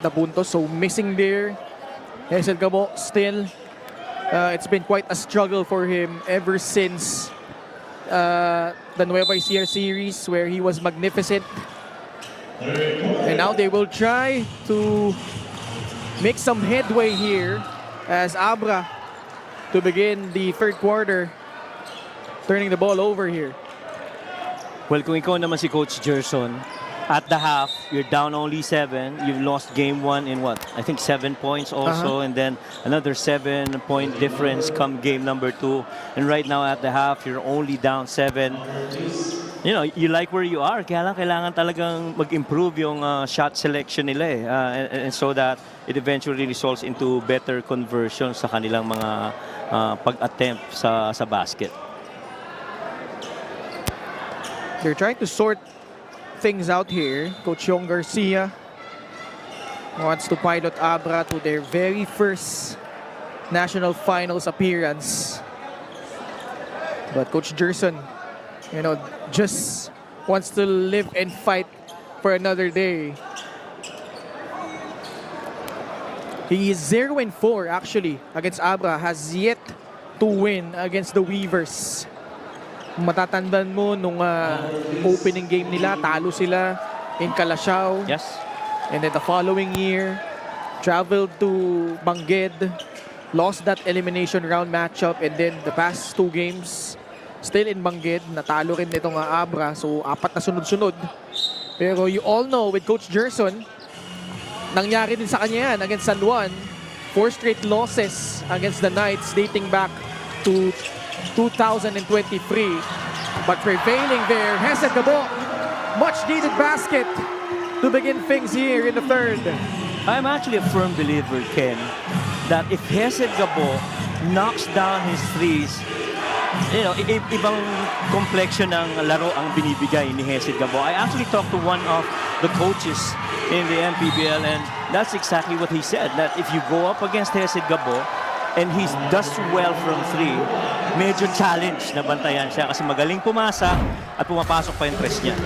the puntos, so missing there. Hazel Gabo still, it's been quite a struggle for him ever since the Nueva Ecija series where he was magnificent. And now they will try to make some headway here as Abra to begin the third quarter, turning the ball over here. Well, kung ikaw naman si Coach Gerson, at the half, you're down only 7. You've lost game 1 in what? I think 7 points also, and then another 7-point difference come game number 2. And right now at the half, you're only down 7. You know, you like where you are. Kaya lang kailangan talagang mag-improve yung shot selection nila eh. And so that it eventually results into better conversion sa kanilang mga pag-attempt sa basket. They're trying to sort things out here. Coach Yong Garcia wants to pilot Abra to their very first national finals appearance. But Coach Gerson, you know, just wants to live and fight for another day. He is 0-4 actually against Abra, has yet to win against the Weavers. Matatandaan mo nung opening game nila, talo sila in Calasiao. Yes. And then the following year, traveled to Bangged, lost that elimination round matchup, and then the past 2 games, still in Bangged, natalo rin itong Abra, so 4 na sunod-sunod. Pero you all know, with Coach Gerson, nangyari din sa kanya yan against San Juan, 4 straight losses against the Knights dating back to 2023, but prevailing there. Hazel Gabo, much needed basket to begin things here in the third. I'm actually a firm believer, Ken, that if Hazel Gabo knocks down his threes, you know, ibang complexion ng laro ang binibigay ni Hazel Gabo. I actually talked to one of the coaches in the MPBL, and that's exactly what he said, that if you go up against Hazel Gabo and he does well from 3, medyo challenge na bantayan siya kasi magaling pumasa at pumapasok pa yung press niya.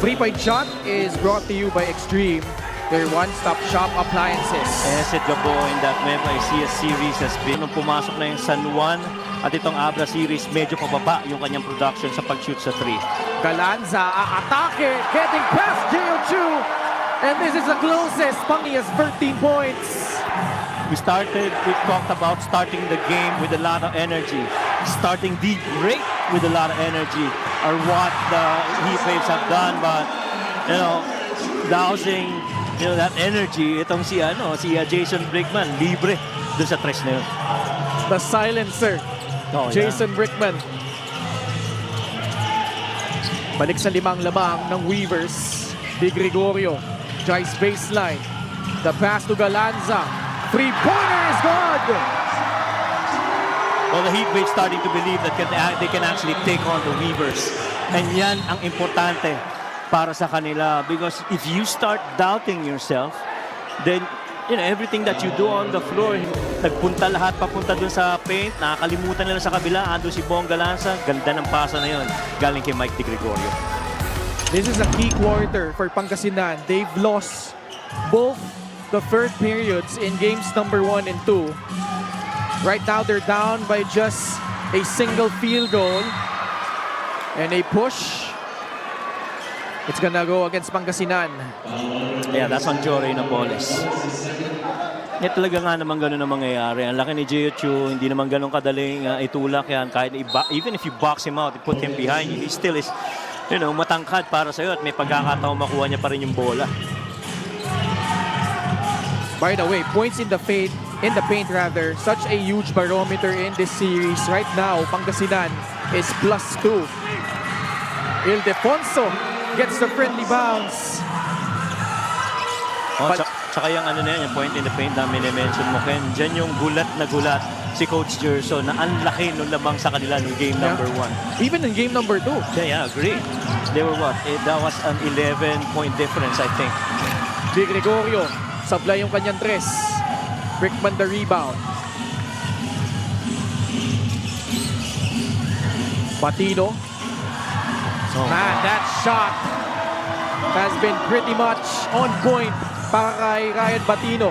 3-point shot is brought to you by Extreme, their one-stop shop appliances. Hazel Gabo in that Nueva Ecija series has been, nung pumasok na yung San Juan at itong Abra series, medyo pababa yung kanyang production sa pag-shoot sa 3. Galanza, atake, getting past J.O. and this is the closest. Pangi has 13 points. We talked about starting the game with a lot of energy. Starting the break with a lot of energy are what the Heat Waves have done, but you know, dousing that energy, itong si Jason Brickman, libre dun sa tres na yun. The silencer, Jason Brickman. Balik sa 5 lamang ng Weavers. Di Gregorio, drives baseline. The pass to Galanza. 3-pointer is good! Well, the Heat Waves starting to believe that they can actually take on the Weavers. And yan ang importante para sa kanila. Because if you start doubting yourself, then you know, everything that you do on the floor, nagpunta lahat papunta dun sa paint, nakakalimutan nila sa kabila, ando si Bong Galanza, ganda ng pasa na yun, galing kay Mike Di Gregorio. This is a key quarter for Pangasinan. They've lost both the third periods in games number 1 and 2. Right now they're down by just a single field goal, and a push. It's gonna go against Pangasinan. Yeah, that's on Jory Napoles. Talaga nga naman ganun ang mangyayari. Ang laki ni J.O. hindi naman ganun kadaling itulak yan. Kahit even if you box him out, you put him behind you, he still is, you know, matangkad para sa'yo at may pagkakataon makuha niya pa rin yung bola. By the way, points in the paint rather, such a huge barometer in this series. Right now, Pangasinan is +2. Ildefonso gets the friendly bounce. Oh, tsaka yung yung point in the paint na minimension mo, Ken, dyan yung gulat na gulat si Coach Gerson na ang laki nung lamang sa kanila nung game number 1. Even in game number 2. Yeah, agree. They were what? That was an 11-point difference, I think. Di Gregorio, sablay yung kanyang tres. Brickman the rebound. Patino. Man, that shot has been pretty much on point para kay Ryan Batino.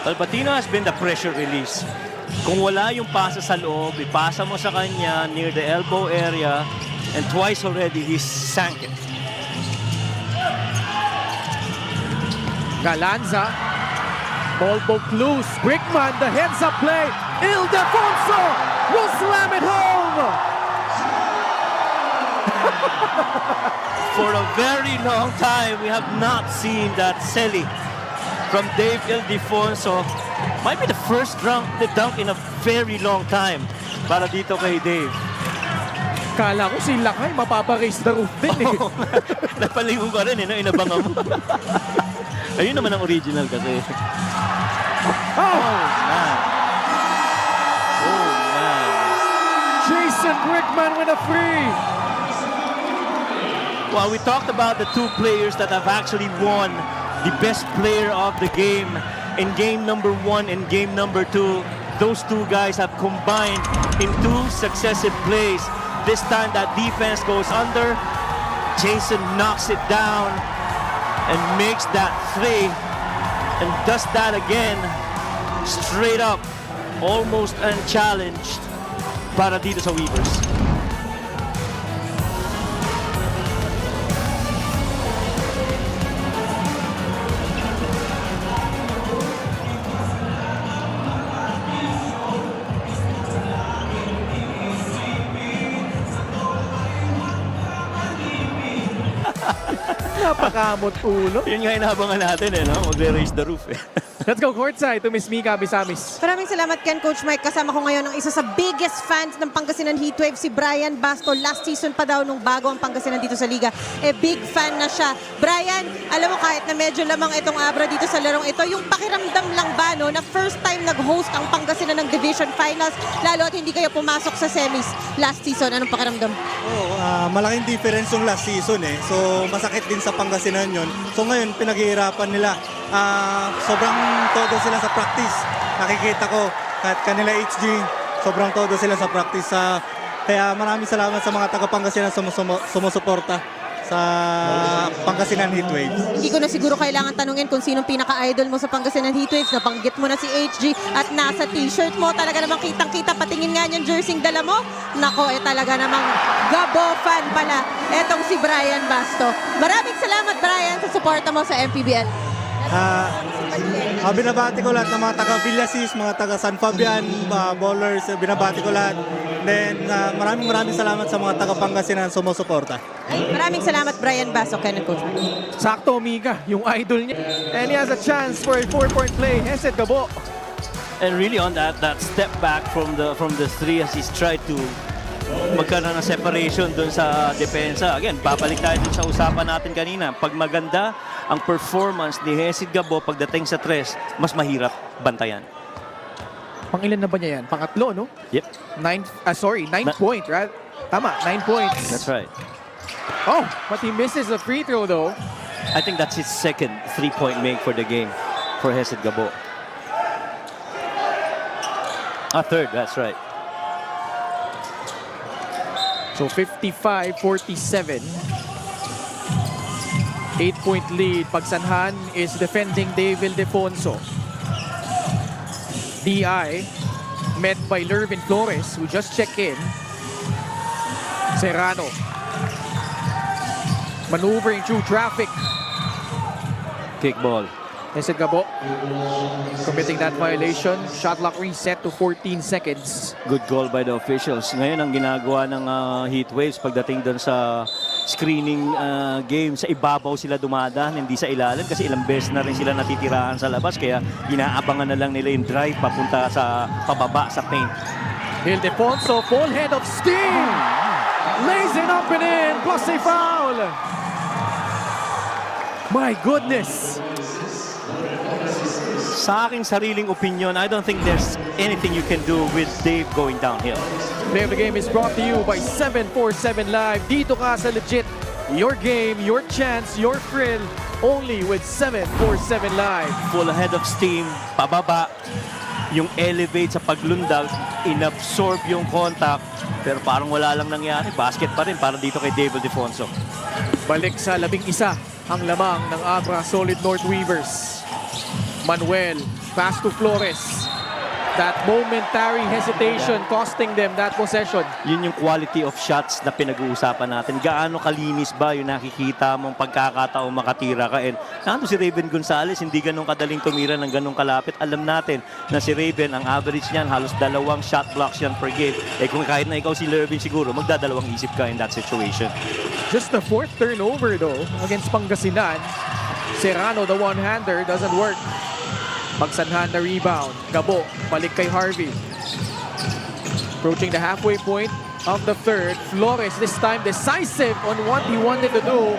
Well, Batino has been the pressure release. Kung wala yung pasa sa loob, ipasa mo sa kanya near the elbow area, and twice already he sank it. Galanza. Ball broke loose. Brickman, the heads-up play. Ildefonso will slam it home. For a very long time, we have not seen that Selly from Dave Ildefonso. Might be the first dunk in a very long time para dito kay Dave. Kala ko si Lakay mapaparaise the roof din eh. Napalingon ka rin, no? Inabangan mo. Ayun naman ang original kasi. Oh! Man. Oh, man. Jason Brickman with a free. Well, we talked about the two players that have actually won the best player of the game in game number 1 and game number 2. Those two guys have combined in 2 successive plays. This time that defense goes under. Jason knocks it down and makes that 3 and does that again straight up, almost unchallenged para dito sa Weavers. Napakamot ulo. Yun nga inabangan natin no? Magre-raise the roof Let's go courtside to Miss Mika Bisamis. Maraming salamat Ken, Coach Mike. Kasama ko ngayon ang isa sa biggest fans ng Pangasinan Heatwave, si Brian Basto. Last season pa daw nung bago ang Pangasinan dito sa Liga. Big fan na siya. Brian, alam mo kahit na medyo lamang itong Abra dito sa larong ito, yung pakiramdam lang ba no, na first time nag-host ang Pangasinan ng Division Finals, lalo at hindi kayo pumasok sa semis last season. Anong pakiramdam? Malaking difference yung last season eh. So masakit din sa Pangasinan yun. So ngayon pinaghihirapan nila. Sobrang todo sila sa practice. Nakikita ko kahit kanila HG, sobrang todo sila sa practice. Kaya maraming salamat sa mga taga-Pangasinan sumusuporta sa Pangasinan Heatwaves. Hindi ko na siguro kailangan tanungin kung sinong pinaka-idol mo sa Pangasinan Heatwaves. Nabanggit mo na si HG at nasa t-shirt mo. Talaga namang kitang-kita. Patingin nga niyang jersey dala mo. Nako, talaga namang Gabo fan pala. Etong si Brian Basto. Maraming salamat Brian sa suporta mo sa MPBL. Binabati ko lahat ng mga taga-Villasis, mga taga-San Fabian, bowlers, binabati ko lahat. Then maraming salamat sa mga taga-Pangasinan sumusuporta. Maraming salamat Brian Basto, Ken and Coach. Sakto, Mika, yung idol niya. And he has a chance for a 4-point play. Hesed Gabo. And really on that step back from the 3 as he's tried to magkaroon ng separation dun sa depensa. Again, babalik tayo dun sa usapan natin kanina. Pag maganda ang performance ni Hesed Gabo pagdating sa 3, mas mahirap bantayan. Pangilan na ba niya yan? Pangatlo, no? Yep. 9 point, right? Tama, 9 points. That's right. Oh, but he misses the free throw though. I think that's his second 3-point make for the game for Hesed Gabo. Third, that's right. So 55-47. 8-point lead. Pagsanhan is defending Dave Ildefonso. DI met by Lervin Flores who just checked in. Serrano maneuvering through traffic. Kick ball. Hesed Gabo committing that violation. Shot clock reset to 14 seconds. Good call by the officials. Ngayon ang ginagawa ng Heatwaves pagdating doon sa screening game, sa ibabaw sila dumadaan, hindi sa ilalim kasi ilang beses na rin sila natitirahan sa labas kaya inaabangan na lang nila yung drive papunta sa pababa sa paint. Ildefonso, full head of steam. Lays it up and in, plus a foul. My goodness. Sa aking sariling opinion, I don't think there's anything you can do with Dave going downhill. Play of the game is brought to you by 747 Live. Dito ka sa legit. Your game, your chance, your thrill. Only with 747 Live. Full head of steam, pababa. Yung elevate sa paglundag, inabsorb yung contact. Pero parang wala lang nangyari. Basket pa rin para dito kay Dave Ildefonso. Balik sa 11 ang lamang ng Abra Solid North Weavers. Manuel, pass to Flores. That momentary hesitation costing them that possession. Yun yung quality of shots na pinag-uusapan natin. Gaano kalinis ba yung nakikita mong pagkakataong makatira ka? And nandun si Raven Gonzalez, hindi ganun kadaling tumira ng ganun kalapit. Alam natin na si Raven, ang average niyan, halos 2 shot blocks yan per game. Eh kung kahit na ikaw si Lervin siguro, magdadalawang isip ka in that situation. Just the 4th turnover though against Pangasinan. Serrano, the one-hander, doesn't work. Pagsanhan na rebound. Gabo, balik kay Harvey. Approaching the halfway point of the 3rd. Flores this time decisive on what he wanted to do.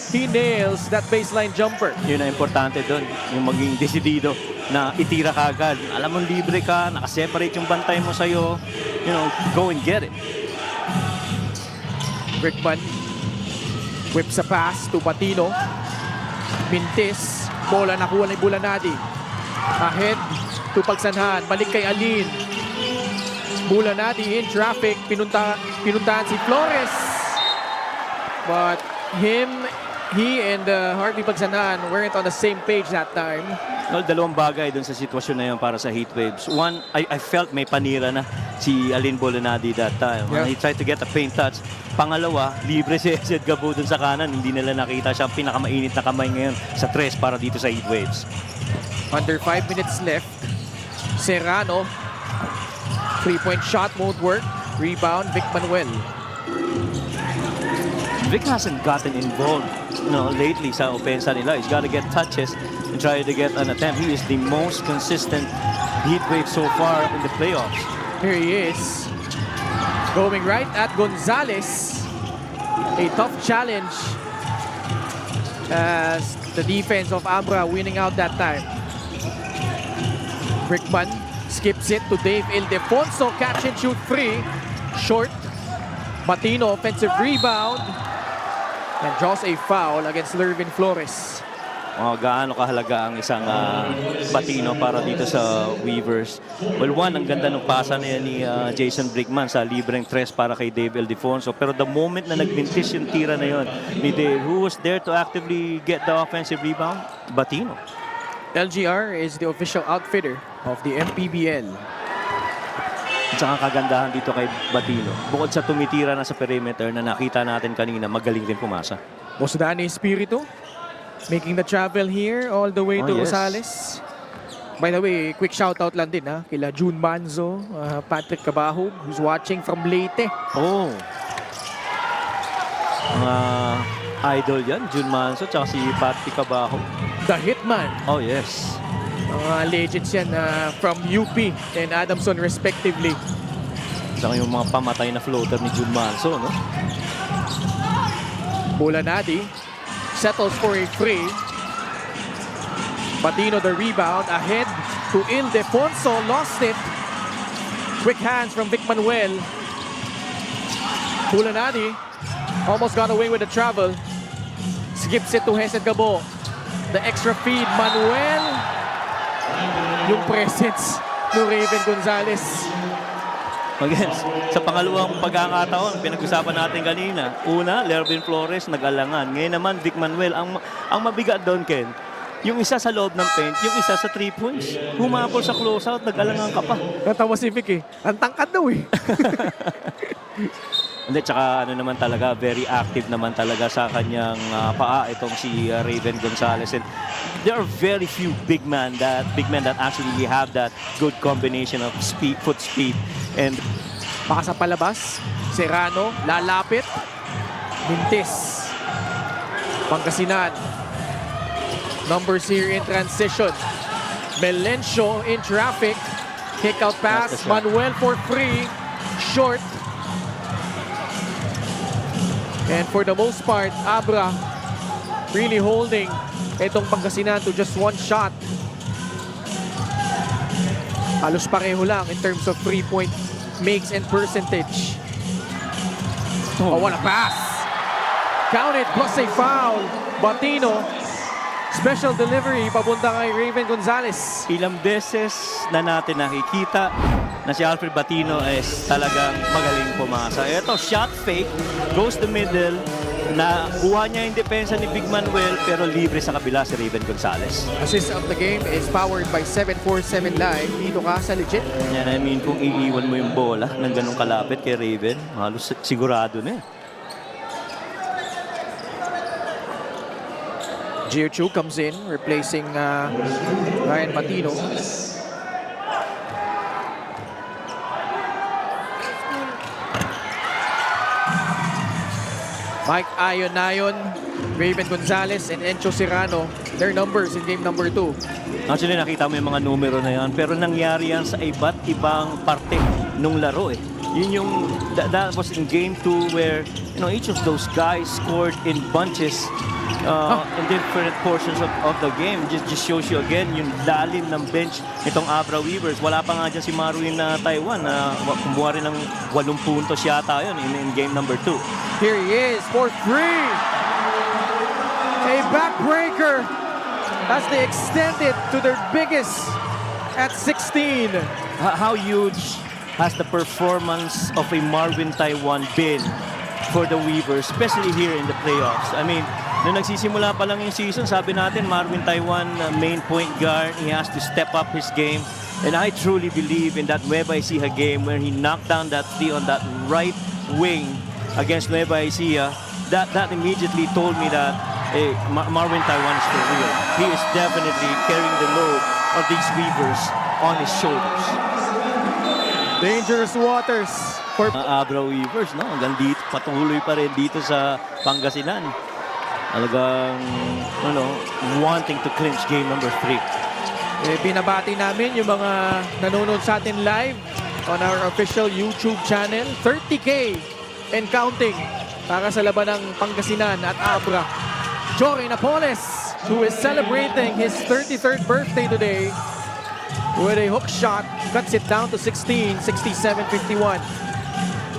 He nails that baseline jumper. Yun ang importante doon, yung maging desidido na itira ka agad. Alam mo, libre ka, nakaseparate yung bantay mo sa'yo. You know, go and get it. Brickman whips a pass to Patino. Mintis. Bola nakuha ni Bulanadi. Ahead to Pagsanhan. Balik kay Alin. Bulanadi in traffic. Pinuntahan si Flores. But he and Harvey Pagsanhan weren't on the same page that time. Well, dalawang bagay dun sa sitwasyon na yun para sa Heatwaves. One, I felt may panira na si Alin Bolanadi that time. Yeah. He tried to get a paint touch. Pangalawa, libre si Ed Gabo dun sa kanan. Hindi nila nakita siya ang pinakamainit na kamay ngayon sa tres para dito sa Heatwaves. Under 5 minutes left. Serrano. 3-point shot won't work. Rebound, Vic Manuel. Vic hasn't gotten involved lately sa opensa nila. He's got to get touches and try to get an attempt. He is the most consistent Heatwave so far in the playoffs. Here he is. Going right at Gonzalez. A tough challenge as the defense of Abra winning out that time. Brickman skips it to Dave Ildefonso. Catch and shoot free. Short. Patino offensive rebound. And draws a foul against Lervin Flores. Gaano kahalaga ang isang Patino para dito sa Weavers. Well, one, ang ganda ng pasa niya ni Jason Brickman sa libreng tres para kay Dave Ildefonso. Pero the moment na nagbintis yung tira na yon ni Dave, who was there to actively get the offensive rebound? Patino. LGR is the official outfitter of the MPBL. At saka kagandahan dito kay Patino. Bukod sa tumitira na sa perimeter na nakita natin kanina, magaling din pumasa. Bosdani Espiritu making the travel here all the way to yes. Rosales. By the way, quick shout out lang din kila June Manzo, Patrick Cabahog, who's watching from Leyte. Oh. Mga idol yan, Jun Manso, tsaka si Patrick Cabajo. The Hitman. Oh, yes. Mga legends yan from UP and Adamson respectively. Saka yung mga pamatay na floater ni Jun Manso, no? Bulanadi settles for a free. Patino the rebound. Ahead to Ildefonso. Lost it. Quick hands from Vic Manuel. Bulanadi almost got away with the travel. Skips it to Hesed Gabo. The extra feed. Manuel. Yung presence ng Raven Gonzalez. Again, sa pangalawang pagkakataon, pinag-usapan natin kanina. Una, Lervin Flores, nag-alangan. Ngayon naman, Vic Manuel. Ang mabigat doon, Ken, yung isa sa loob ng paint, yung isa sa 3 points. Humapol sa closeout, nag-alangan ka pa. Natawa si Vic Ang tangkad daw Hindi, tsaka naman talaga, very active naman talaga sa kanyang paa itong si Raven Gonzalez. And there are very few big men that actually have that good combination of speed, foot speed. And Baka sa palabas, Serrano, lalapit, Mintis, Pangasinan. Numbers here in transition. Melencio in traffic. Kick out pass, Manuel for free. Short. And for the most part, Abra really holding itong Pangasinan to just 1 shot. Halos pareho lang in terms of 3-point makes and percentage. Oh, what a pass! Counted plus a foul. Batino, special delivery papunta kay Raven Gonzalez. ilang beses na natin nakikita na si Alfred Batino is talagang magaling pumasa. Ito, shot fake, goes the middle, Nakuha niya yung depensa ni Big Manuel pero libre sa kabila si Raven Gonzalez. Assist of the game is powered by 747 Live. Dito ka sa legit. Yan, I mean, kung iiwan mo yung bola ng ganong kalapit kay Raven, halos sigurado na eh. Gio Chu comes in, replacing Ryan Matino. Mike Ayon, Raven Gonzalez, and Encho Serrano, their numbers in game number 2. Actually, nakita mo yung mga numero na yan, pero nangyari yan sa iba't ibang parte nung laro eh. Yun yung, that was in game 2 where, you know, each of those guys scored in bunches in different portions of the game. Just shows you again yung lalim ng bench nitong Abra Weavers. Wala pa nga dyan si Marwin na Taiwan na kumuha rin ng 8 puntos yata yun in game number 2. Here he is for 3. A backbreaker as they extend it to their biggest at 16. How huge has the performance of a Marvin Taiwan been for the Weavers, especially here in the playoffs? I mean, nung nagsisimula pa lang yung season, sabi natin Marvin Taiwan, main point guard, he has to step up his game. And I truly believe in that Nueva Ecija game where he knocked down that 3 on that right wing against Nueva Ecija. That immediately told me that Marvin Taiwan is for real. He is definitely carrying the load of these Weavers on his shoulders. Dangerous waters for Abra Weavers, no? Hanggang dito, patuloy pa rin dito sa Pangasinan. Talagang, wanting to clinch game number 3. binabati namin yung mga nanonood sa atin live on our official YouTube channel. 30K and counting para sa laban ng Pangasinan at Abra. Jory Napoles, who is celebrating his 33rd birthday today with a hook shot, cuts it down to 16, 67-51.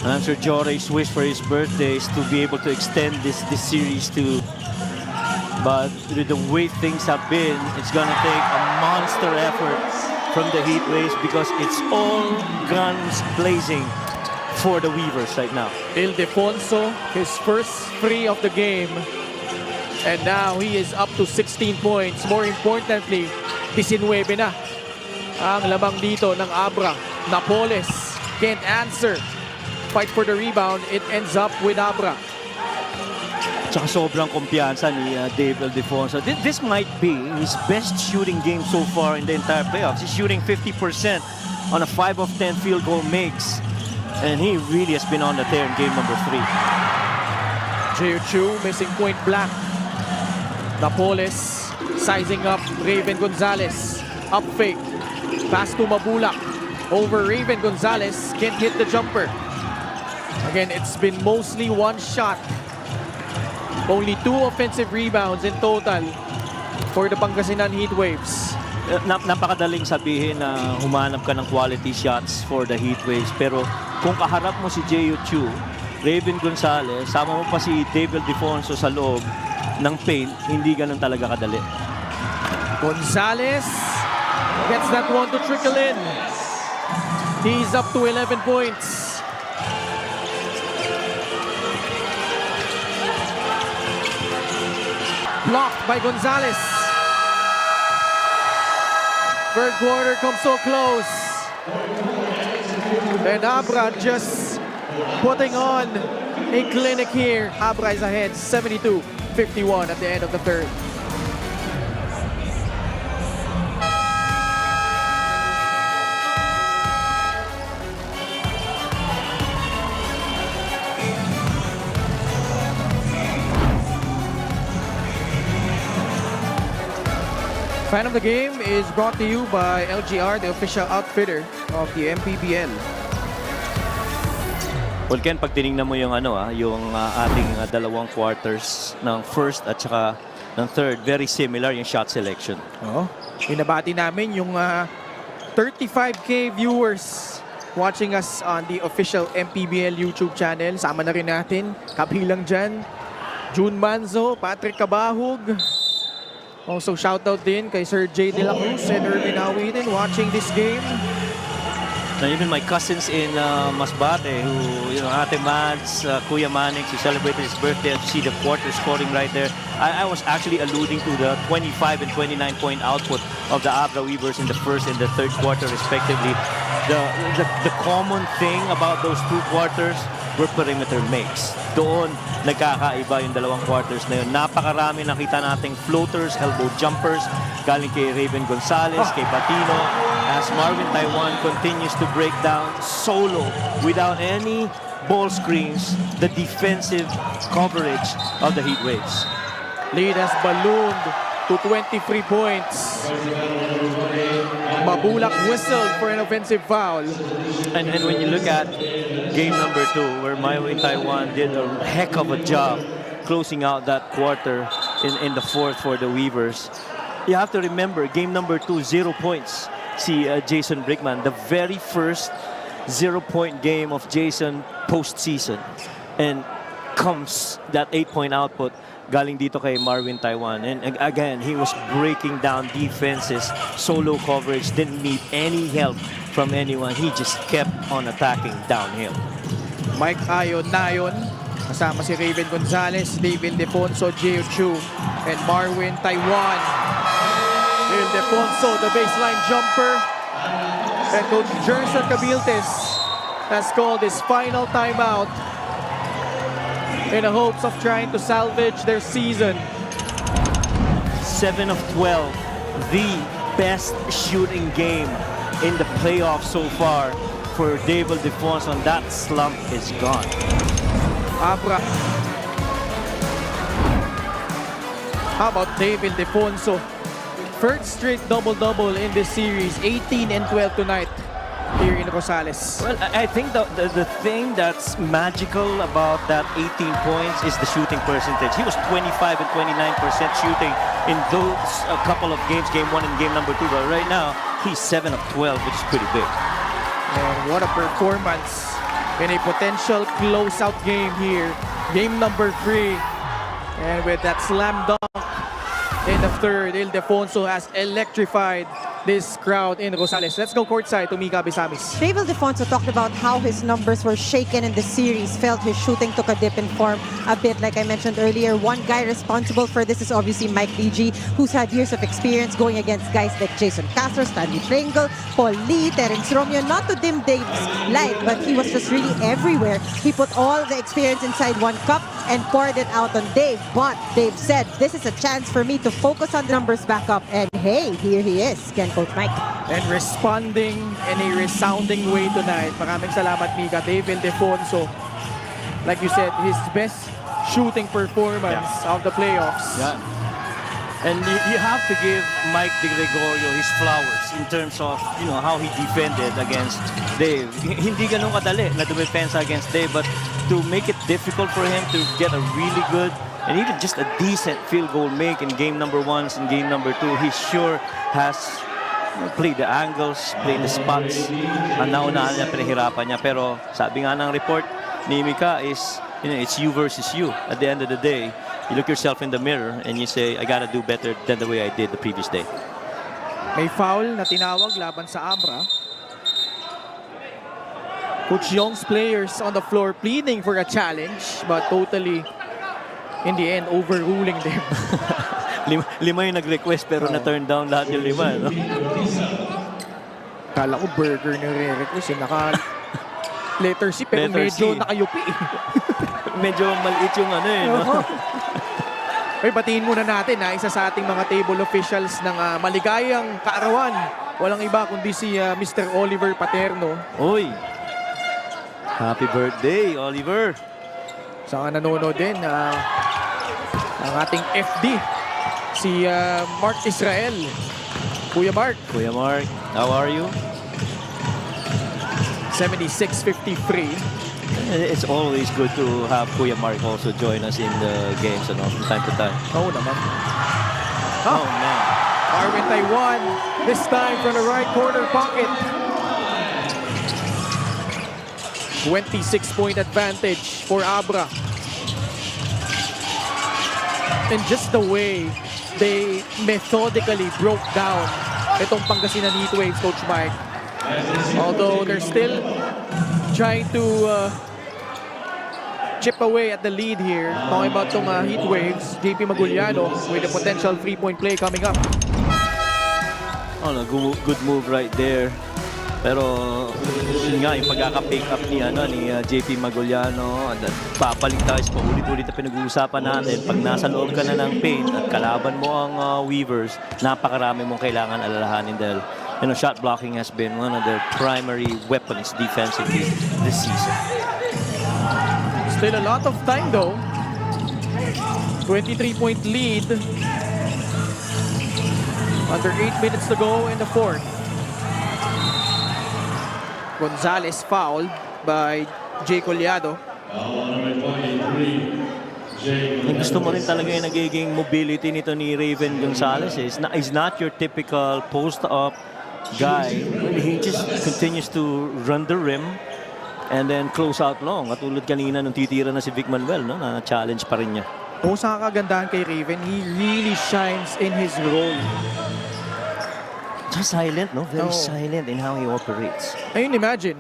I'm sure Jory's wish for his birthday is to be able to extend this series to. But with the way things have been, it's gonna take a monster effort from the Heatwaves because it's all guns blazing for the Weavers right now. Ildefonso, his first free of the game. And now he is up to 16 points. More importantly, 19 na ang lamang dito ng Abra. Napoles can't answer. Fight for the rebound. It ends up with Abra. Tsaka sobrang kumpiyansa ni Dave Ildefonso. This might be his best shooting game so far in the entire playoffs. He's shooting 50% on a 5 of 10 field goal makes. And he really has been on the tear in game number 3. Gio Chu missing point blank. Napoles sizing up Raven Gonzalez. Up fake. Pass to Mabulak. Over Raven Gonzalez. Can't hit the jumper. Again, it's been mostly one shot. Only 2 offensive rebounds in total for the Pangasinan Heatwaves. Napakadaling sabihin na humanap ka ng quality shots for the Heatwaves. Pero kung kaharap mo si Gio Chu, Raven Gonzalez, sama mo pa si Dave Ildefonso sa loob ng paint, hindi ganun talaga kadali. Gonzalez gets that one to trickle in. He's up to 11 points. Blocked by Gonzalez. Third quarter comes so close. And Abra just putting on a clinic here. Abra is ahead 72-51 at the end of the third. Fan of the game is brought to you by LGR, the official outfitter of the MPBL. Well, Ken, pag tinignan mo yung yung ating dalawang quarters ng first at saka ng third, very similar yung shot selection. Binabati namin yung 35K viewers watching us on the official MPBL YouTube channel. Sama na rin natin, kabilang dyan, June Manzo, Patrick Cabahug. Also shoutout din kay Sir J. De La Cruz and Erwin Awitin watching this game. Now, even my cousins in Masbate, who, Ate Mads, Kuya Manix, who celebrated his birthday, and see the quarter scoring right there. I was actually alluding to the 25 and 29 point output of the Abra Weavers in the first and the third quarter, respectively. The common thing about those two quarters were perimeter makes. Doon, nagkakaiba yung dalawang quarters na yun. Napakarami nakita nating floaters, elbow jumpers, galing kay Raven Gonzalez, kay Patino, as Marvin Taiwan continues to break down solo without any ball screens, the defensive coverage of the Heat Waves. Lead has ballooned to 23 points. Mabulak whistled for an offensive foul. And when you look at game number 2, where Marvin Taiwan did a heck of a job closing out that quarter in the fourth for the Weavers, you have to remember, game number 2, 0 points. See Jason Brickman, the very first 0-point game of Jason postseason. And comes that 8-point output galing dito kay Marvin Taiwan. And again, he was breaking down defenses, solo coverage, didn't need any help from anyone. He just kept on attacking downhill. Mike Ayon Nayon, kasama si Raven Gonzalez, David Defonso, Jeo Chu, and Marvin Taiwan. Ildefonso, the baseline jumper. And Coach Jerson Cabiltes has called his final timeout in the hopes of trying to salvage their season. 7 of 12, the best shooting game in the playoffs so far for David Defonso, and that slump is gone. Abra. How about David Defonso? First straight double-double in this series, 18 and 12 tonight here in Rosales. Well, I think the thing that's magical about that 18 points is the shooting percentage. He was 25 and 29% shooting in those couple of games, game 1 and game number 2. But right now, he's 7 of 12, which is pretty big. And what a performance in a potential closeout game here. Game number 3. And with that slam dunk in the third, Ildefonso has electrified this crowd in Rosales. Let's go courtside to Mika Bisamis. David Defonso talked about how his numbers were shaken in the series, felt his shooting took a dip in form a bit. Like I mentioned earlier, one guy responsible for this is obviously Mike DG, who's had years of experience going against guys like Jason Castro, Stanley Pringle, Paul Lee, Terence Romeo. Not to dim Dave's light, but he was just really everywhere. He put all the experience inside one cup and poured it out on Dave. But Dave said, this is a chance for me to focus on the numbers back up. And hey, here he is, Ken Coach Mike. And responding in a resounding way tonight. Maraming salamat, Mika. David Defonso, like you said, his best shooting performance of the playoffs. Yeah. And you have to give Mike De Gregorio his flowers in terms of, how he defended against Dave. Hindi ganun kadali na dumepensa against Dave, but to make it difficult for him to get a really good and even just a decent field goal make in game number 1 and game number 2, he sure has played the angles, played the spots. Ang naunahan niya, pinahirapan niya. Pero sabi nga ng report ni Mika is, it's you versus you. At the end of the day, you look yourself in the mirror and you say, I gotta do better than the way I did the previous day. May foul na tinawag laban sa Abra. Coach Young's players on the floor pleading for a challenge, but totally, in the end, overruling them. lima yung nag-request pero na-turn down lahat yung 5. No? Kala ko burger na re-request. Naka letter C pero Letter medyo C. nakayupi. Medyo maliit yung no? Ay, batiin muna natin isa sa ating mga table officials ng maligayang kaarawan. Walang iba kundi si Mr. Oliver Paterno. Oy! Happy birthday, Oliver! Sa nanonood din, ang ating FD, si Mark Israel. Kuya Mark. Kuya Mark, how are you? 76-53. It's always good to have Kuya Mark also join us in the games from time to time. Oo naman. Oh, man. Marvin Taiwan, this time from the right corner pocket. 26-point advantage for Abra. And just the way they methodically broke down itong Pangasinan Heat Waves, Coach Mike. Although they're still trying to chip away at the lead here. Talking about itong Heat Waves, JP Maguliano with a potential 3-point play coming up. Oh, no, good move right there. Pero yun nga, yung pagkaka-pick up ni JP Maguliano, papalit tayo sa paulit-ulit na pinag-uusapan natin. Pag nasa loob ka na ng paint at kalaban mo ang Weavers, napakarami mong kailangan alalahanin dahil shot blocking has been one of their primary weapons defensively this season. Still a lot of time though. 23-point lead. Under 8 minutes to go in the fourth. Gonzalez fouled by Jay Collado. Gusto mo rin talaga yung nagiging mobility nito ni Raven Gonzalez. Is not your typical post-up guy. He just continues to run the rim and then close out long. Katulad kanina nung titira na si Vic Manuel, no? Na challenge pa rin niya. Kung sa kagandahan kay Raven, he really shines in his role. Just silent, no? Very silent in how he operates. I mean, imagine,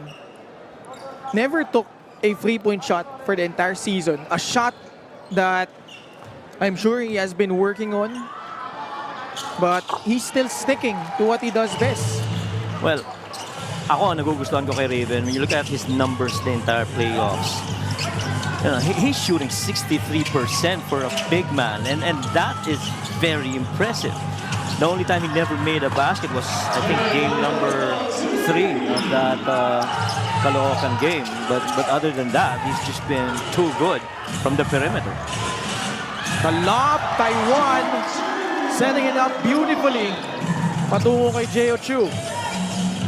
never took a 3-point shot for the entire season. A shot that I'm sure he has been working on, but he's still sticking to what he does best. Well, ako nagugustuhan ko kay Raven. When you look at his numbers the entire playoffs, he's shooting 63% for a big man, and that is very impressive. The only time he never made a basket was, I think, game number 3 of that Caloocan game. But other than that, he's just been too good from the perimeter. The lob, Taiwan, setting it up beautifully. Patungo kay J.O. Chu.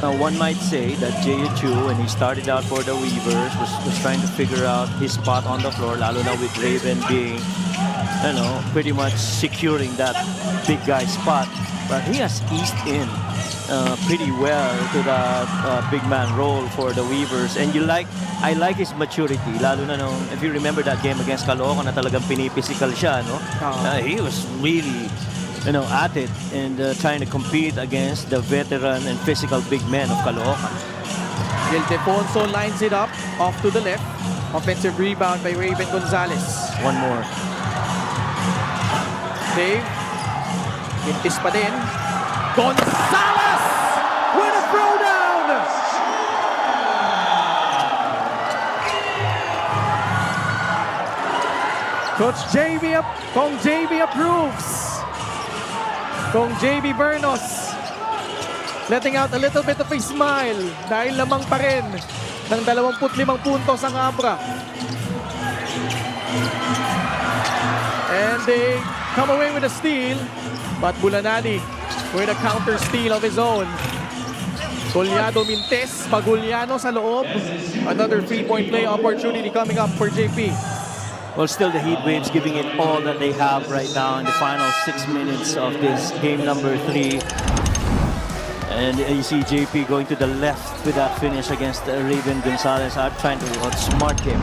Now, one might say that J.O. Chu, when he started out for the Weavers, was trying to figure out his spot on the floor, lalo na with Raven being, pretty much securing that big guy spot. But he has eased in pretty well to that big man role for the Weavers. And I like his maturity, lalo na nung, if you remember that game against Caloocan na talagang pinipisikal siya, no? He was really, at it and trying to compete against the veteran and physical big men of Caloocan. Ildefonso lines it up, off to the left. Offensive rebound by Raven Gonzalez. One more. Dave, intis pa din. Gonzalez with a throwdown! Coach JB, Kong JB approves. Kong JB Bernos letting out a little bit of a smile dahil lamang pa rin ng 25 puntos ang Abra. And they come away with a steal, but Bulanadi with a counter steal of his own. Collado Mintes, Maguliano sa loob. Another 3-point play opportunity coming up for JP. Well, still the Heat Waves giving it all that they have right now in the final 6 minutes of this game number 3. And you see JP going to the left with that finish against Raven Gonzalez. I'm trying to outsmart him.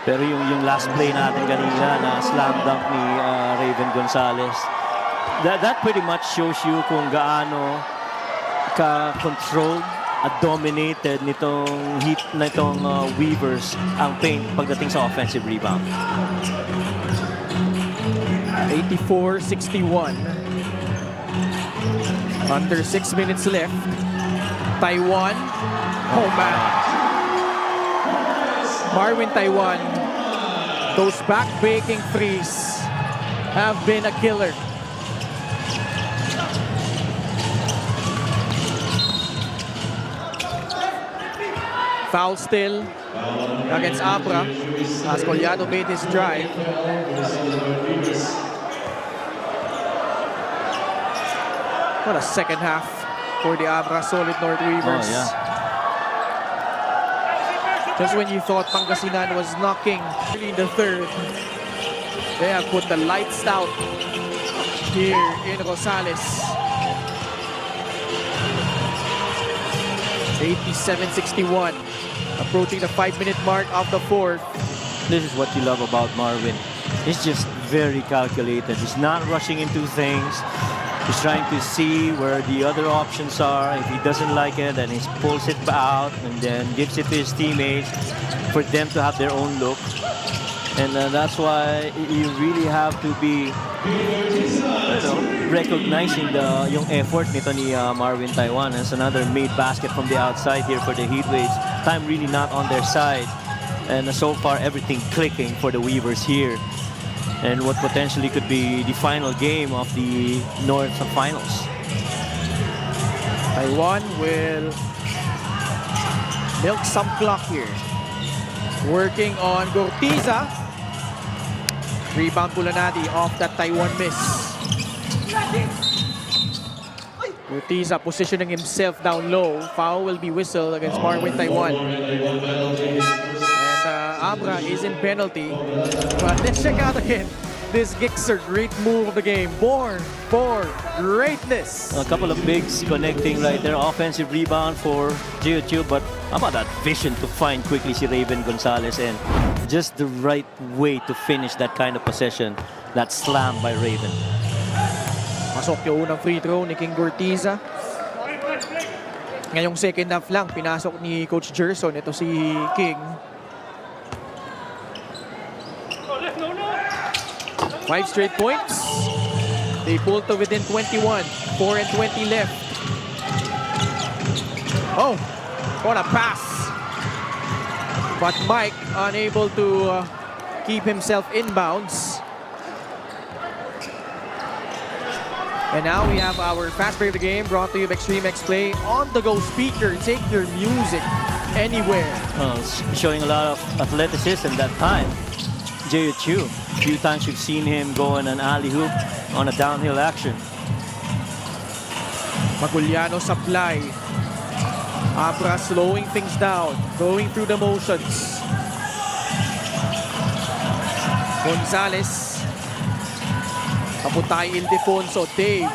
Pero yung last play natin kanina na slam dunk ni Raven Gonzalez, that pretty much shows you kung gaano ka-controlled at dominated nitong Weavers ang paint pagdating sa offensive rebound. 84-61. Under 6 minutes left. Taiwan. Oh man. Marvin Taiwan. Those back-breaking threes have been a killer. Foul still against Abra as Collado made his drive. What a second half for the Abra Solid North Weavers. Oh, yeah. Just when you thought Pangasinan was knocking early in the third, they have put the lights out here in Rosales. 87-61. Approaching the 5-minute mark of the fourth. This is what you love about Marvin. He's just very calculated. He's not rushing into things. He's trying to see where the other options are. If he doesn't like it, then he pulls it out and then gives it to his teammates for them to have their own look. And that's why you really have to be recognizing yung effort nito ni Marvin Taiwan. As another made basket from the outside here for the Heatwaves. Time really not on their side. And so far, everything clicking for the Weavers here. And what potentially could be the final game of the North Finals. Taiwan will milk some clock here. Working on Gortiza. Rebound Bulanadi off that Taiwan miss. Gortiza positioning himself down low. Foul will be whistled against Marvin Taiwan. Abra is in penalty. But let's check out again this Gixxer, great move of the game. Born for greatness. A couple of bigs connecting right there. Offensive rebound for Jiu-Jitsu, but how about that vision to find quickly si Raven Gonzalez and just the right way to finish that kind of possession. That slam by Raven. Pasok yung unang free throw ni King Gortiza. Ngayong second half lang, pinasok ni Coach Gerson. Ito si King. 5 straight points. They pulled to within 21. 4 and 20 left. Oh, what a pass. But Mike unable to keep himself inbounds. And now we have our fast break of the game brought to you by Extreme X Play. On-the-go speaker, take your music anywhere. Showing a lot of athleticism that time. Jiu-Jitsu. A few times you've seen him go on an alley-hoop on a downhill action. Maguliano supply. Abra slowing things down, going through the motions. Gonzalez. Kapuntay Ildefonso. Dave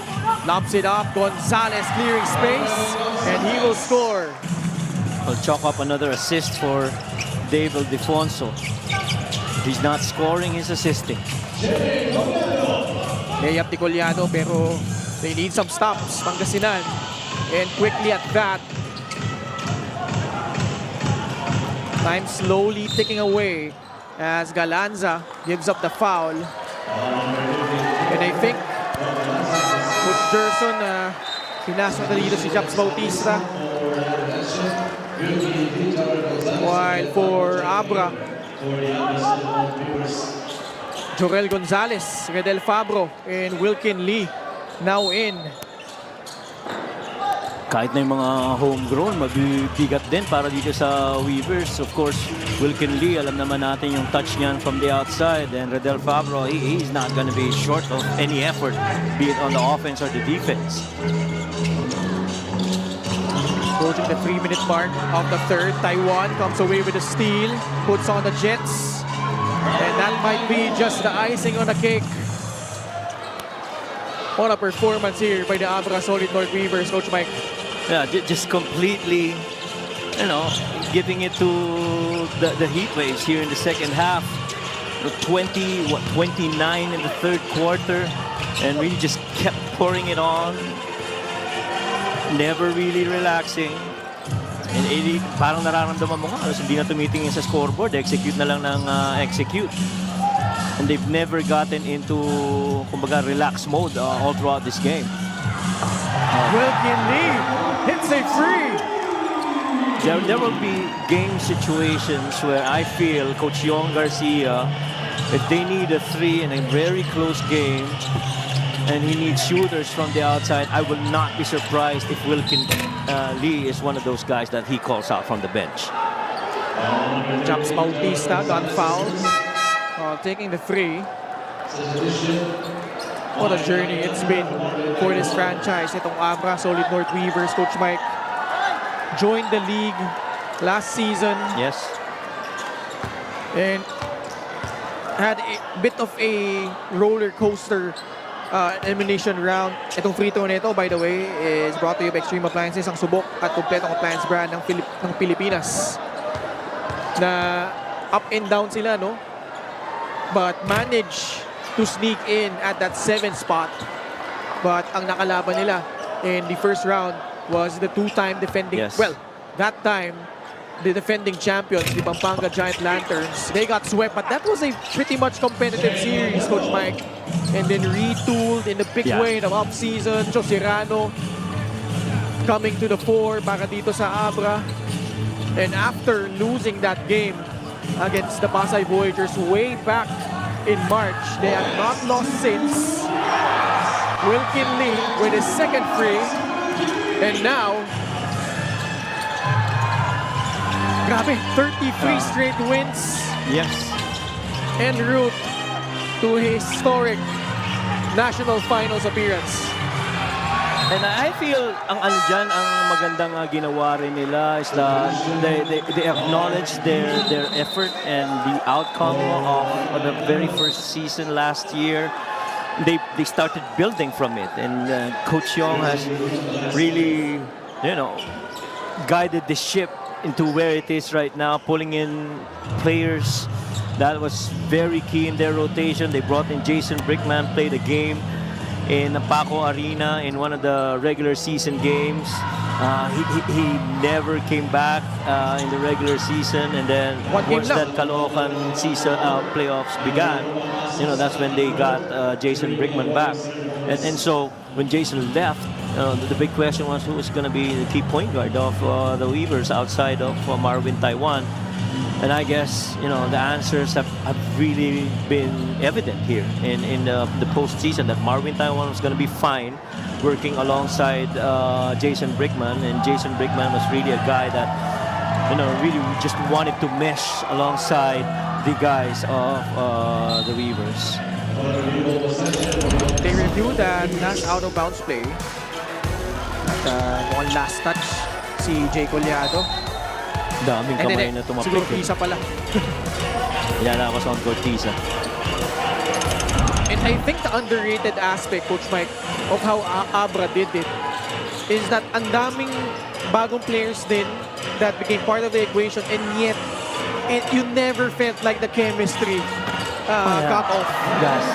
lobs it up. Gonzalez clearing space, and he will score. We'll chalk up another assist for Dave Ildefonso. He's not scoring, he's assisting. Layup ni Coliano, pero they need some stops. Pangasinan. And quickly at that. Time slowly ticking away as Galanza gives up the foul. And I think Coach Gerson, pinasok na dito si Japs Bautista. While for Abra, Jorel Gonzalez, Redel Fabro, and Wilkin Lee now in. Kahit na yung mga homegrown, mabibigat din para dito sa Weavers. Of course, Wilkin Lee, alam naman natin yung touch niyan from the outside. And Redel Fabro, he's not gonna be short of any effort, be it on the offense or the defense. Approaching the 3-minute mark of the third. Taiwan comes away with a steal, puts on the Jets. And that might be just the icing on the cake. What a performance here by the Abra Solid North Weavers, Coach Mike. Yeah, just completely, giving it to the Heatwaves here in the second half. 29 in the third quarter, and really just kept pouring it on. Never really relaxing. And parang nararamdaman mo nga, hindi na tumitingin sa scoreboard, execute na lang ng execute. And they've never gotten into, kumbaga, relax mode all throughout this game. Wilkin Lee hits a free. There will be game situations where I feel Coach Yong Garcia, if they need a 3 in a very close game, and he needs shooters from the outside, I will not be surprised if Wilkin Lee is one of those guys that he calls out from the bench. Japs Bautista got fouled. Taking the 3. What a journey it's been for this franchise. Itong Abra Solid North Weavers, Coach Mike, joined the league last season. Yes. And had a bit of a roller coaster elimination round. Itong free throw nito, by the way, is brought to you by Extreme Appliances, ang subok at kompletong appliance brand ng Pilipinas. Na up and down sila, no? But managed to sneak in at that 7th spot. But ang nakalaban nila in the first round was the two-time defending, Yes. well, that time, the defending champions, the Pampanga Giant Lanterns. They got swept, but that was a pretty much competitive series, Coach Mike. And then retooled in the big Yeah. way in the off-season. Joe Serrano coming to the fore para dito sa Abra. And after losing that game against the Pasay Voyagers way back in March, they have not lost since. Wilkin Lee with his second free. And now, grabe, 33 straight wins Yes. en route to historic national finals appearance. And I feel ang ano dyan, ang magandang ginawa rin nila is that they acknowledge their effort and the outcome of the very first season last year. They started building from it, and Coach Yong has really, guided the ship into where it is right now, pulling in players that was very key in their rotation. They brought in Jason Brickman, played a game in Paco Arena in one of the regular season games. He never came back in the regular season, and then One game once lang. that Caloocan season playoffs began, that's when they got Jason Brickman back. And so when Jason left, the big question was who was going to be the key point guard of the Weavers outside of Marvin Taiwan. And I guess, the answers have really been evident here in the postseason, that Marvin Taiwan was going to be fine working alongside Jason Brickman. And Jason Brickman was really a guy that, really just wanted to mesh alongside the guys of the Weavers. They reviewed that last out-of-bounds play. At mukhang last touch si Jay Collado. Daming And kamay then, na tumapik. siguro Pisa pala. Yan ako sa Cortiza. And I think the underrated aspect, Coach Mike, of how Abra did it is that ang daming bagong players din that became part of the equation, and yet you never felt like the chemistry got off. Yes.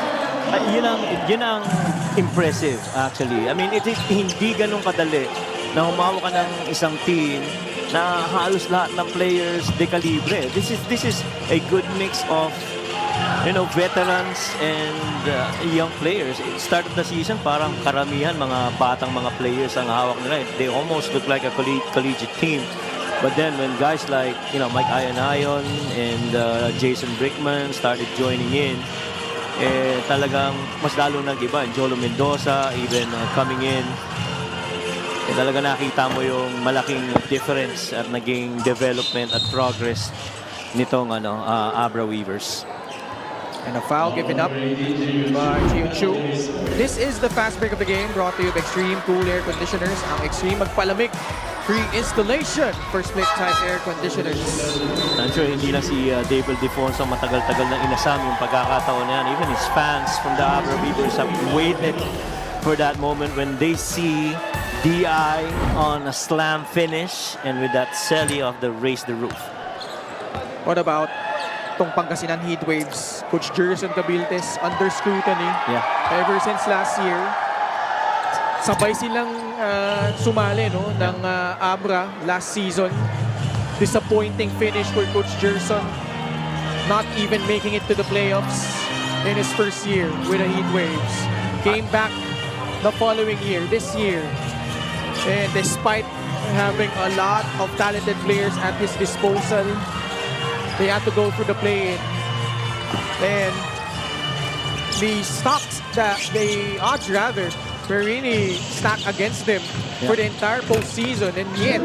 Yun ang impressive actually. I mean, hindi ganun kadali na humawa ka ng isang team na halos lahat ng players de calibre. This is a good mix of veterans and young players. It started the season parang karamihan mga batang mga players ang hawak nila. They almost look like a collegiate team. But then when guys like Mike Ayanayon and Jason Brickman started joining in, talagang mas lalo nag-iba. Jolo Mendoza even coming in. Talaga nakita mo yung malaking difference at naging development at progress nitong Abra Weavers. And a foul given up by Chiu Chu. This is the fast break of the game, brought to you by Extreme Cool Air Conditioners. Ang Extreme magpalamig. Free installation for split-type air conditioners. I'm sure hindi lang si David Defonso matagal-tagal na inasam yung pagkakataon na yan. Even his fans from the Abra Weavers have waited for that moment when they see DI on a slam finish and with that celly of the raise the roof. What about tong Pangasinan Heatwaves? Coach Jerson Cabiltes under scrutiny. Yeah. Ever since last year, sabay silang sumali ng Abra last season. Disappointing finish for Coach Jerson. Not even making it to the playoffs in his first year with the Heatwaves. Came back the following year, this year. And despite having a lot of talented players at his disposal, they had to go through the play-in. And the odds were really stacked against them for the entire postseason, and yet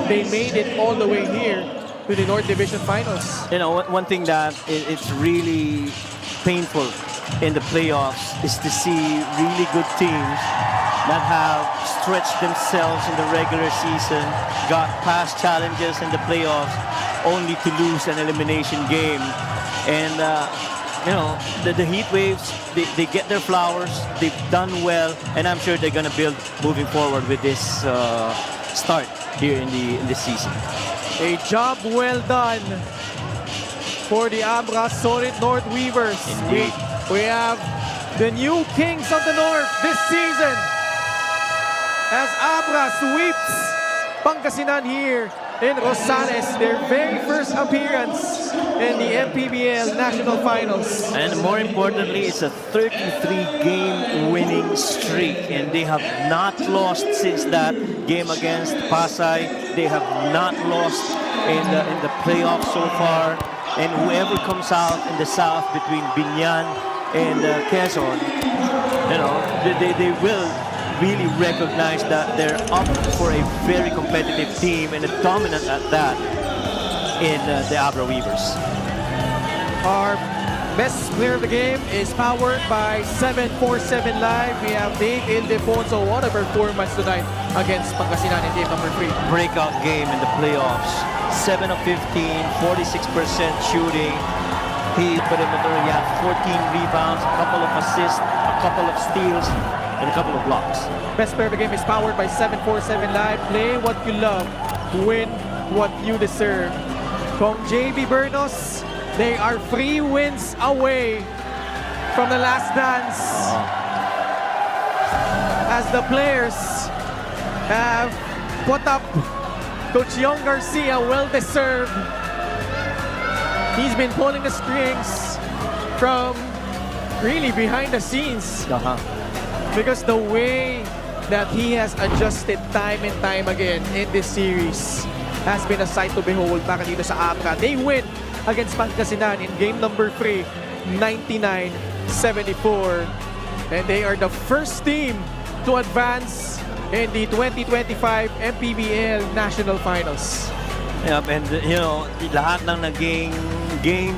they made it all the way here to the North Division Finals. One thing that it's really painful in the playoffs is to see really good teams that have stretched themselves in the regular season, got past challenges in the playoffs, only to lose an elimination game. And the Heat Waves, they get their flowers, they've done well, and I'm sure they're going to build moving forward with this start here in this season. A job well done for the Abra Solid North Weavers. Indeed. We have the new kings of the North this season as Abra sweeps Pangasinan here in Rosales, their very first appearance in the MPBL National Finals. And more importantly, it's a 33-game winning streak, and they have not lost since that game against Pasay. They have not lost in the playoffs so far. And whoever comes out in the south between Binyan and Quezon, you know, they will really recognize that they're up for a very competitive team and a dominant at that in the Abra Weavers. Our best player of the game is powered by 747 Live. We have Dave Ildefonso. What a performance tonight against Pangasinan in game number 3. Breakout game in the playoffs. 7 of 15, 46% shooting. He had 14 rebounds, a couple of assists, a couple of steals, and a couple of blocks. Best player of the game is powered by 747 Live. Play what you love, win what you deserve. From JB Bernos, they are 3 wins away from the last dance. As the players have put up Coach Yong Garcia, well-deserved. He's been pulling the strings from really behind the scenes. Because the way that he has adjusted time and time again in this series has been a sight to behold para dito sa Abra. They win against Pangasinan in game number 3, 99-74. And they are the first team to advance in the 2025 MPBL National Finals. Yep, and you know, lahat ng naging games